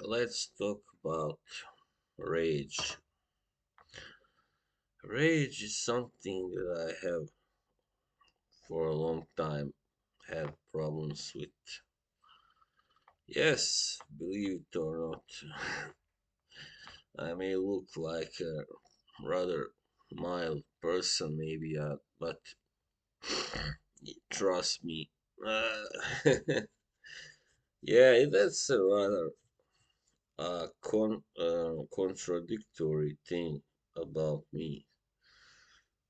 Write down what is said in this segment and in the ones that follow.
Let's talk about rage. Rage is something that I have for a long time had problems with. Yes, believe it or not, I may look like a rather mild person, maybe, but trust me, uh, yeah, that's a rather contradictory thing about me.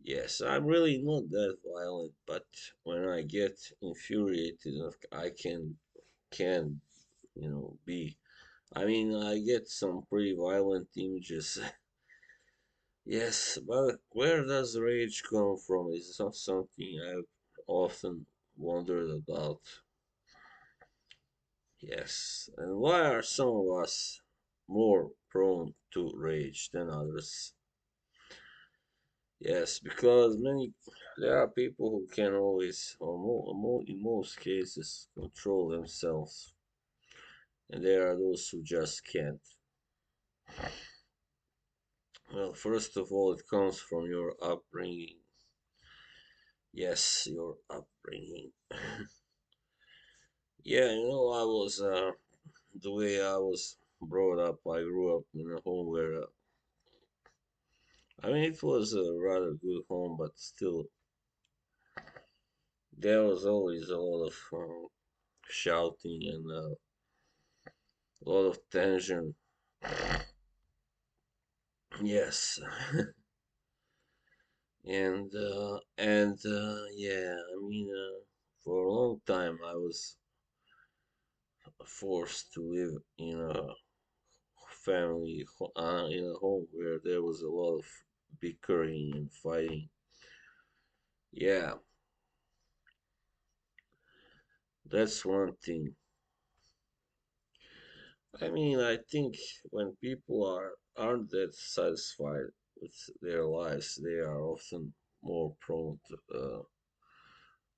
Yes, I'm really not that violent, but when I get infuriated, I can be. I mean, I get some pretty violent images. Yes, but where does rage come from? Is not something I've often wondered about. Yes, and why are some of us more prone to rage than others? Yes, because there are people who can always, or in most cases, control themselves, and there are those who just can't. Well, first of all, it comes from your upbringing. Yes, your upbringing. Yeah, I was the way I was brought up. I grew up in a home where, I mean, it was a rather good home, but still, there was always a lot of shouting and a lot of tension. Yes, and yeah, I mean, for a long time I was forced to live in a in a home where there was a lot of bickering and fighting. Yeah, that's one thing. I mean, I think when people aren't that satisfied with their lives, they are often more prone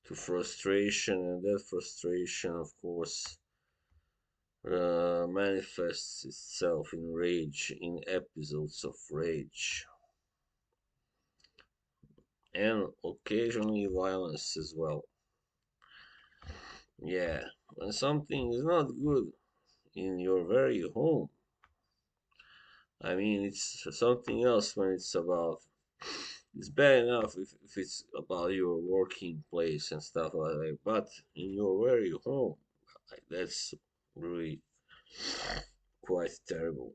to frustration, and that frustration, of course, manifests itself in rage, in episodes of rage, and occasionally violence as well. Yeah, when something is not good in your very home, I mean, it's something else when it's bad enough if it's about your working place and stuff like that, but in your very home, like, that's really quite terrible.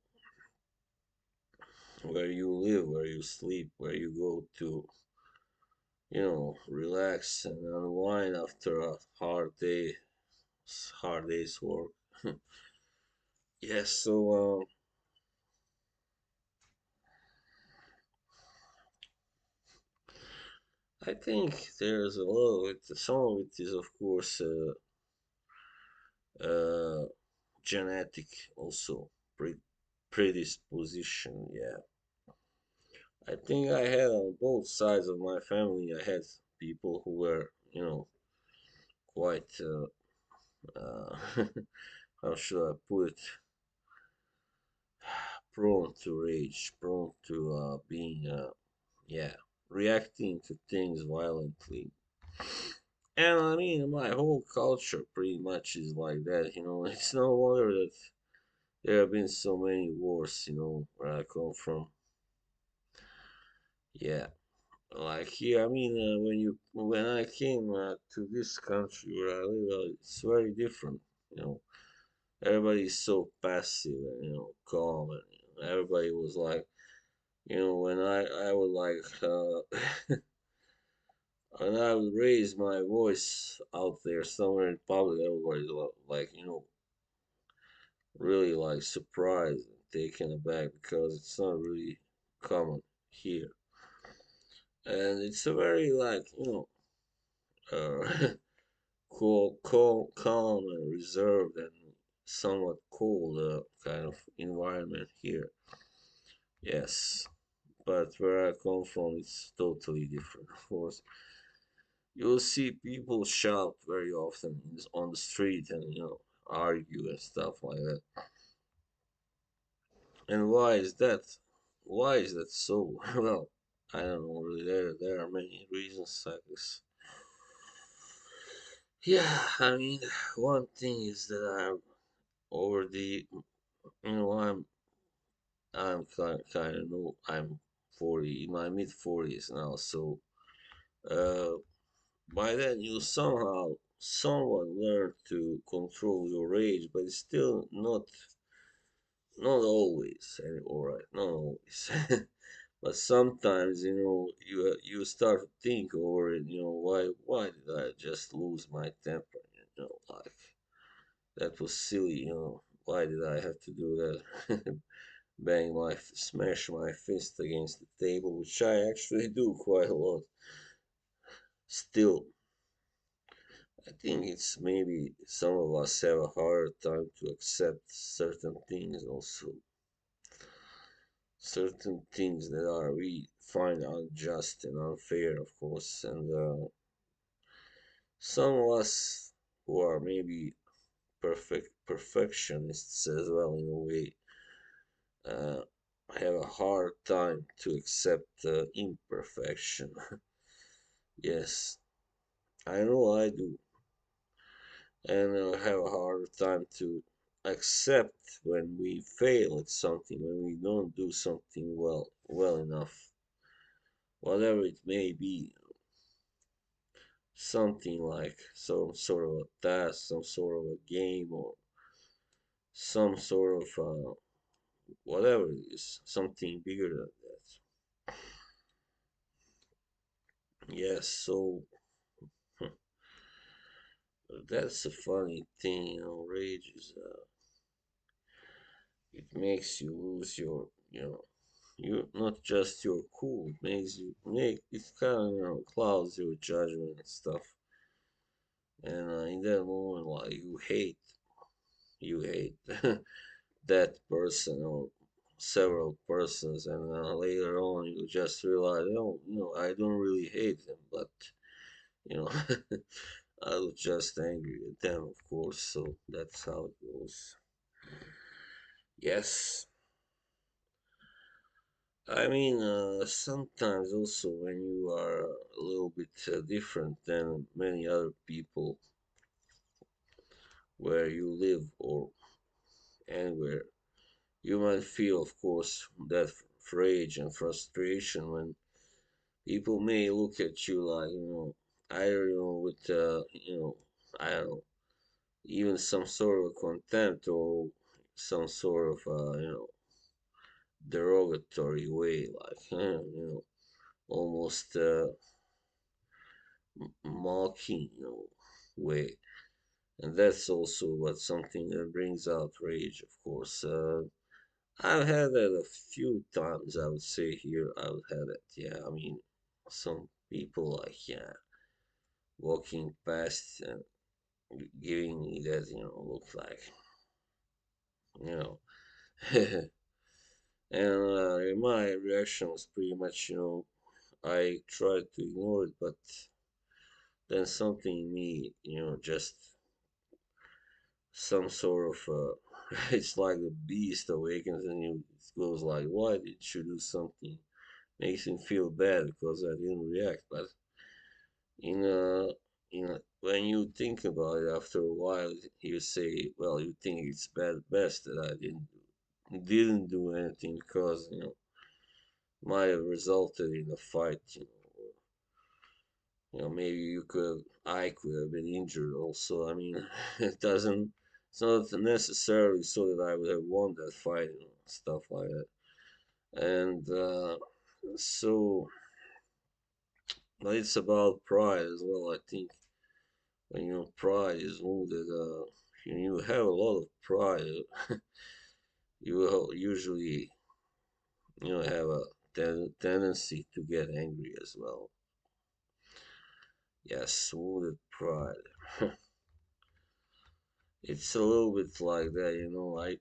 Where you live, where you sleep, where you go to, relax and unwind after a hard day's work. Yes, so I think there's a lot of it. Some of it is, of course, uh, genetic, also predisposition. Yeah, I think I had on both sides of my family. I had people who were, quite. How should I put it? Prone to rage, prone to being, yeah, reacting to things violently. And I mean, my whole culture pretty much is like that. It's no wonder that there have been so many wars. Where I come from. Yeah, like here. I mean, when I came to this country where I live, it's very different. You know, everybody's so passive and calm, and everybody was like, when I would like when I would raise my voice out there somewhere in public, everybody's like, really like surprised and taken aback because it's not really common here. And it's a very like, calm and reserved and somewhat cold kind of environment here. Yes, but where I come from, it's totally different. Of course, you'll see people shout very often on the street and argue and stuff like that. And why is that? Why is that so? Well, I don't know really. There are many reasons, I guess. Yeah, I mean, one thing is that I'm already, I'm kind of new. I'm 40, in my mid 40s now. So, uh, by then you somehow somewhat learn to control your age, but it's still not always. All right, not always. But sometimes, you start to think over it. Why did I just lose my temper? Like that was silly. Why did I have to do that? Smash my fist against the table, which I actually do quite a lot. Still, I think it's maybe some of us have a harder time to accept certain things also. Certain things that are we find unjust and unfair, of course, and some of us who are maybe perfectionists as well in a way uh, have a hard time to accept imperfection. Yes, I know I do, and I have a hard time to accept when we fail at something, when we don't do something well enough, whatever it may be. Something like some sort of a task, some sort of a game, or some sort of whatever it is, something bigger than that. Yes, so that's a funny thing, rage is, it makes you lose you not just your cool, it makes you make it kind of clouds your judgment and stuff. And in that moment, like you hate that person or several persons, and later on you just realize, oh, I don't really hate them, but you know, I was just angry at them, of course. So that's how it goes. Yes, I mean, sometimes also when you are a little bit different than many other people where you live or anywhere, you might feel, of course, that rage and frustration when people may look at you like, I don't know, with, I don't know, even some sort of contempt or some sort of, derogatory way, like, almost mocking, way. And that's also what something that brings out rage, of course. I've had that a few times, I would say here. I've had it, yeah. I mean, some people, like, yeah, walking past and giving me that, look like, you know. And my reaction was pretty much, I tried to ignore it, but then something in me, just some sort of, it's like the beast awakens and you it goes like, why did you do something? Makes him feel bad because I didn't react. But in when you think about it after a while, you say, well, you think it's best that I didn't do anything because might have resulted in a fight. Maybe I could have been injured also. I mean, it doesn't. It's not necessarily so that I would have won that fight, stuff like that. And so, but it's about pride as well. I think when pride is wounded, you have a lot of pride. You will usually, have a tendency to get angry as well. Yes, wounded pride. It's a little bit like that, I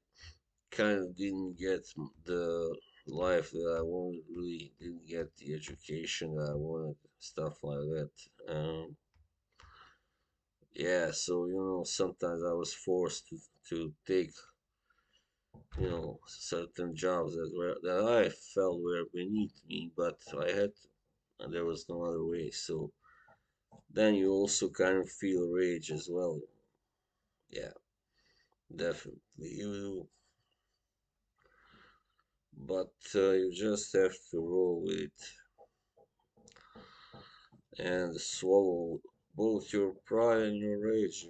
kind of didn't get the life that I wanted, really didn't get the education that I wanted, stuff like that. Yeah, so sometimes I was forced to take certain jobs that I felt were beneath me, but I had to, and there was no other way. So then you also kind of feel rage as well. Yeah, definitely. But you just have to roll with it and swallow both your pride and your rage.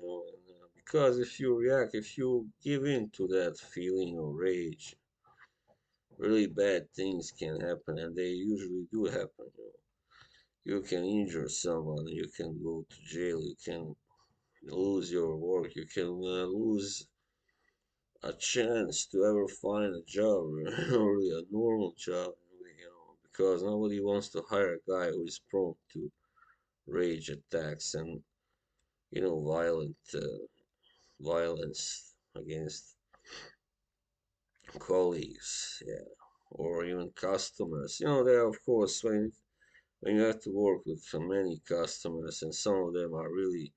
Because if you give in to that feeling of rage, really bad things can happen, and they usually do happen. You can injure someone, you can go to jail, you can lose your work, you can lose a chance to ever find a job, really a normal job, because nobody wants to hire a guy who is prone to rage attacks and violence against colleagues, yeah, or even customers. There of course when you have to work with so many customers and some of them are really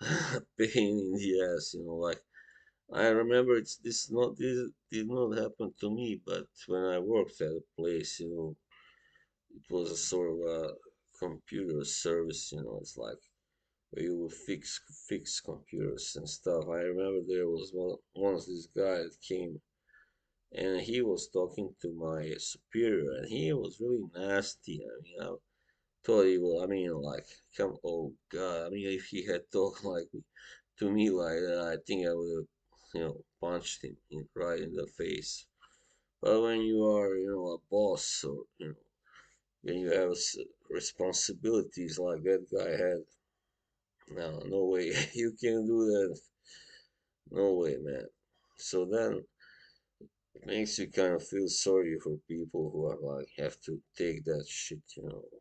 a pain in the ass. Like I remember this did not happen to me, but when I worked at a place, it was a sort of a computer service. It's like where you would fix computers and stuff. I remember there was once this guy that came and he was talking to my superior and he was really nasty. I mean, I thought he was, I mean, like, come, oh God, I mean, if he had talked like to me like that, I think I would have, punched him right in the face. But when you are, a boss or, when you have responsibilities like that guy had, no, no way, you can do that. No way, man. So then it makes you kind of feel sorry for people who are like have to take that shit,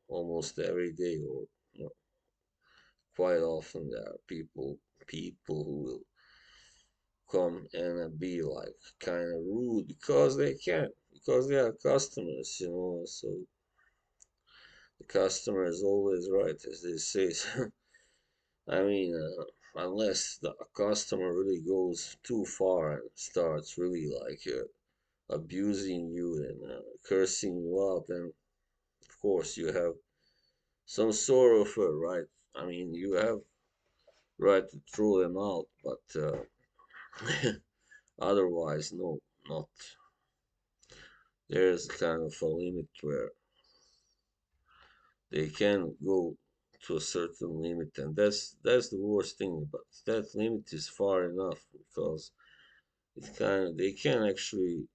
almost every day or you know, quite often there are people who will come and be like kind of rude because they can because they are customers. So the customer is always right, as they say. I mean, unless the customer really goes too far and starts really like abusing you and cursing you out, then of course you have some sort of a right. I mean, you have right to throw them out, but otherwise, no, not. There's kind of a limit where they can go to a certain limit, and that's the worst thing. But that limit is far enough because they can actually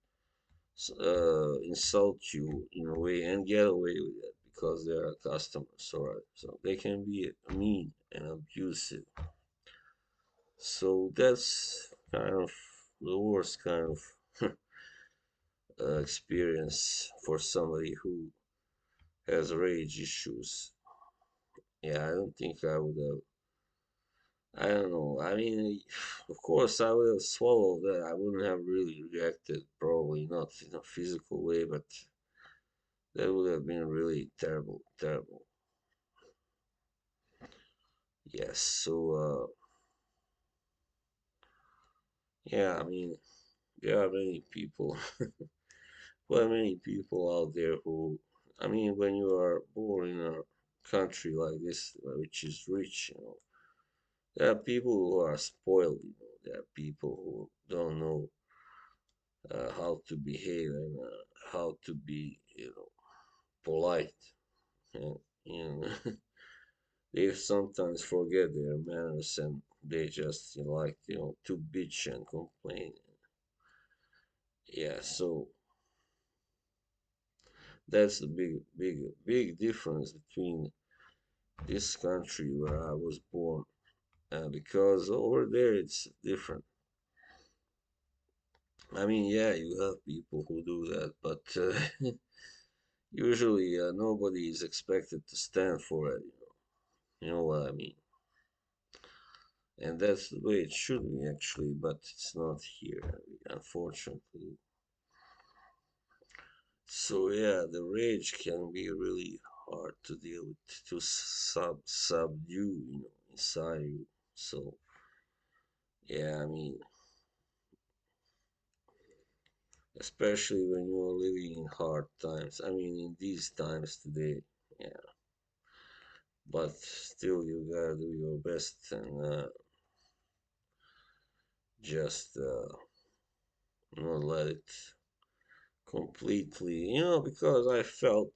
insult you in a way and get away with it because they're customers, alright? So they can be mean and abusive. So that's kind of the worst kind of experience for somebody who has rage issues. Yeah, I don't think I would have. I don't know. I mean, of course, I would have swallowed that. I wouldn't have really reacted, probably not in a physical way, but that would have been really terrible, terrible. Yes. So, yeah, I mean, there are many people, well, many people out there who, I mean, when you are born in a country like this, which is rich, there are people who are spoiled. There are people who don't know how to behave and how to be, polite. And, you know, they sometimes forget their manners and they just like, to bitch and complain. Yeah, so that's the big difference between this country where I was born, because over there it's different. I mean, yeah, you have people who do that, but usually nobody is expected to stand for it. You know what I mean? And that's the way it should be actually, but it's not here, unfortunately. So yeah, the rage can be really hard to deal with, to subdue, inside you. So yeah, I mean, especially when you're living in hard times. I mean, in these times today, yeah. But still, you gotta do your best and just not let it completely, because I felt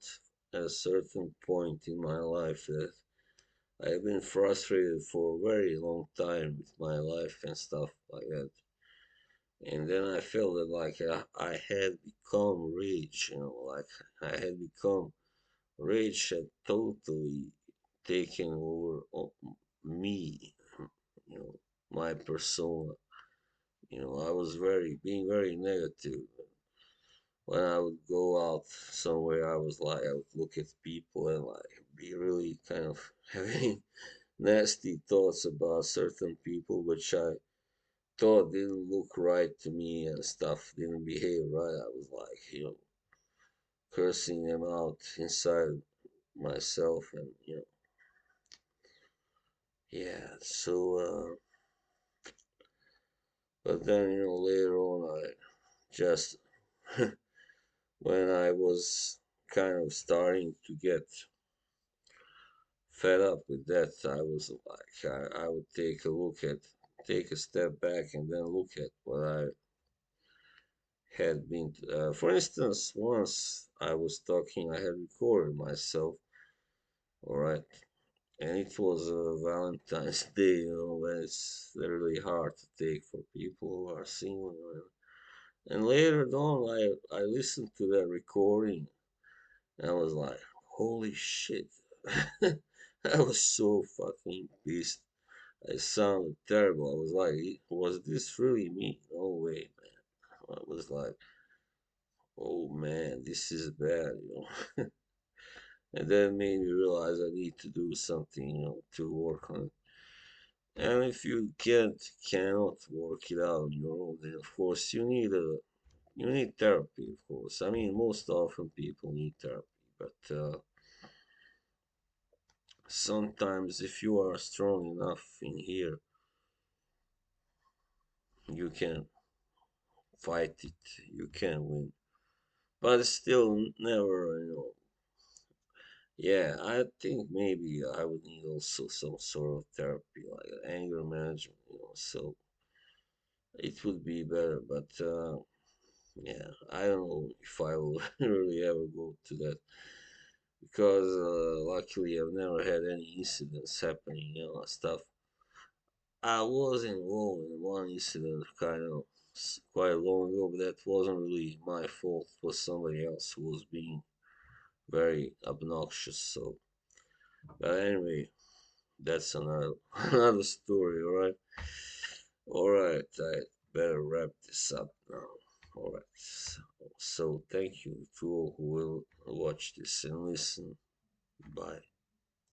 at a certain point in my life that I've been frustrated for a very long time with my life and stuff like that. And then I felt that like I had become rich, like I had become rich, had totally taken over me, you know, my persona. I was being very negative. When I would go out somewhere, I would look at people and like be really kind of having nasty thoughts about certain people, which I thought didn't look right to me and stuff, didn't behave right. I was like, cursing them out inside myself, and yeah. So, but then later on, I just when I was kind of starting to get fed up with that, I was like, I would take a step back and then look at what I had been. For instance, once I was talking, I had recorded myself, all right, and it was Valentine's Day, when it's really hard to take for people who are single. And later on, I listened to that recording, and I was like, holy shit. I was so fucking pissed. I sounded terrible. I was like, was this really me? No way, man. I was like, oh man, this is bad. And then made me realize I need to do something, to work on it. And if you cannot work it out on your own, then of course you need therapy, of course. I mean, most often people need therapy, but sometimes if you are strong enough in here, you can fight it, you can win. But still, never, Yeah, I think maybe I would need also some sort of therapy, like anger management, so it would be better. But yeah, I don't know if I will really ever go to that because luckily I've never had any incidents happening, stuff. I was involved in one incident kind of quite long ago, but that wasn't really my fault. It was somebody else who was being very obnoxious. So, but anyway, that's another another story. All right. I better wrap this up now. All right. So thank you to all who will watch this and listen. Bye.